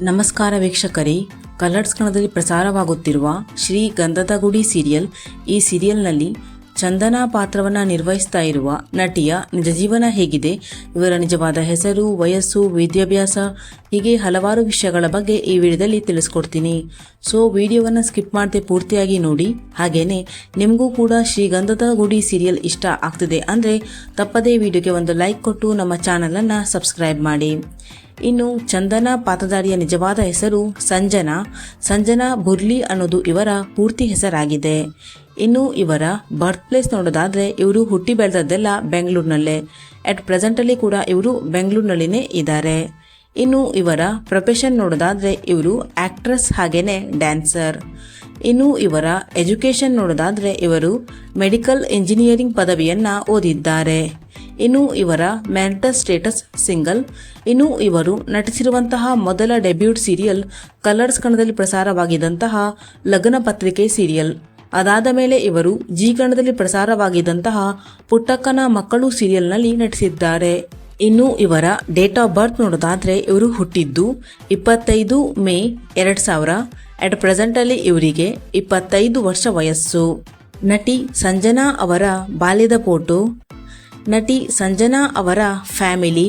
ನಮಸ್ಕಾರ ವೀಕ್ಷಕರೇ, ಕಲರ್ಸ್ ಕನ್ನಡದಲ್ಲಿ ಪ್ರಸಾರವಾಗುತ್ತಿರುವ ಶ್ರೀ ಗಂಧದ ಗುಡಿ ಸೀರಿಯಲ್. ಈ ಸೀರಿಯಲ್ನಲ್ಲಿ ಚಂದನಾ ಪಾತ್ರವನ್ನು ನಿರ್ವಹಿಸ್ತಾ ಇರುವ ನಟಿಯ ನಿಜ ಜೀವನ ಹೇಗಿದೆ, ಇವರ ನಿಜವಾದ ಹೆಸರು, ವಯಸ್ಸು, ವಿದ್ಯಾಭ್ಯಾಸ ಹೀಗೆ ಹಲವಾರು ವಿಷಯಗಳ ಬಗ್ಗೆ ಈ ವಿಡಿಯೋದಲ್ಲಿ ತಿಳಿಸ್ಕೊಡ್ತೀನಿ. ಸೊ ವಿಡಿಯೋವನ್ನು ಸ್ಕಿಪ್ ಮಾಡದೆ ಪೂರ್ತಿಯಾಗಿ ನೋಡಿ. ಹಾಗೇನೆ ನಿಮಗೂ ಕೂಡ ಶ್ರೀ ಗಂಧದ ಗುಡಿ ಸೀರಿಯಲ್ ಇಷ್ಟ ಆಗ್ತಿದೆ ಅಂದರೆ ತಪ್ಪದೇ ವಿಡಿಯೋಗೆ ಒಂದು ಲೈಕ್ ಕೊಟ್ಟು ನಮ್ಮ ಚಾನಲನ್ನು ಸಬ್ಸ್ಕ್ರೈಬ್ ಮಾಡಿ. ಇನ್ನು ಚಂದನಾ ಪಾತ್ರಧಾರಿಯ ನಿಜವಾದ ಹೆಸರು ಸಂಜನಾ ಬುರ್ಲಿ ಅನ್ನೋದು ಇವರ ಪೂರ್ತಿ ಹೆಸರಾಗಿದೆ. ಇನ್ನು ಇವರ ಬರ್ತ್ ಪ್ಲೇಸ್ ನೋಡೋದಾದ್ರೆ ಇವರು ಹುಟ್ಟಿ ಬೆಳೆದದ್ದೆಲ್ಲ ಬೆಂಗಳೂರಿನಲ್ಲೇ. ಅಟ್ ಪ್ರೆಸೆಂಟಲ್ಲಿ ಕೂಡ ಇವರು ಬೆಂಗಳೂರಿನಲ್ಲಿನೇ ಇದ್ದಾರೆ. ಇನ್ನು ಇವರ ಪ್ರೊಫೆಷನ್ ನೋಡೋದಾದ್ರೆ ಇವರು ಆಕ್ಟ್ರೆಸ್ ಹಾಗೇನೆ ಡ್ಯಾನ್ಸರ್. ಇನ್ನು ಇವರ ಎಜುಕೇಷನ್ ನೋಡೋದಾದ್ರೆ ಇವರು ಮೆಡಿಕಲ್ ಇಂಜಿನಿಯರಿಂಗ್ ಪದವಿಯನ್ನ ಓದಿದ್ದಾರೆ. ಇನ್ನು ಇವರ ಮ್ಯಾರಿಟಲ್ ಸ್ಟೇಟಸ್ ಸಿಂಗಲ್. ಇನ್ನು ಇವರು ನಟಿಸಿರುವಂತಹ ಮೊದಲ ಡೆಬ್ಯೂಟ್ ಸೀರಿಯಲ್ ಕಲರ್ಸ್ ಕನ್ನಡದಲ್ಲಿ ಪ್ರಸಾರವಾಗಿದ್ದಂತಹ ಲಗ್ನ ಪತ್ರಿಕೆ ಸೀರಿಯಲ್. ಅದಾದ ಮೇಲೆ ಇವರು ಜಿ ಕನ್ನಡದಲ್ಲಿ ಪ್ರಸಾರವಾಗಿದ್ದಂತಹ ಪುಟ್ಟಕ್ಕನ ಮಕ್ಕಳು ಸೀರಿಯಲ್ನಲ್ಲಿ ನಟಿಸಿದ್ದಾರೆ. ಇನ್ನು ಇವರ ಡೇಟ್ ಆಫ್ ಬರ್ತ್ ನೋಡೋದಾದ್ರೆ ಇವರು ಹುಟ್ಟಿದ್ದು 25 ಮೇ 2000. ಅಟ್ ಪ್ರೆಸೆಂಟಲ್ಲಿ ಇವರಿಗೆ 25 ವರ್ಷ ವಯಸ್ಸು. ನಟಿ ಸಂಜನಾ ಅವರ ಬಾಲ್ಯದ ಫೋಟೋ, ನಟಿ ಸಂಜನಾ ಅವರ ಫ್ಯಾಮಿಲಿ.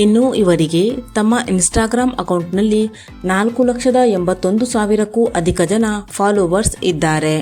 ಇನ್ನು ಇವರಿಗೆ ತಮ್ಮ ಇನ್ಸ್ಟಾಗ್ರಾಮ್ ಅಕೌಂಟ್ನಲ್ಲಿ 4,81,000ಕ್ಕೂ ಅಧಿಕ ಜನ ಫಾಲೋವರ್ಸ್ ಇದ್ದಾರೆ.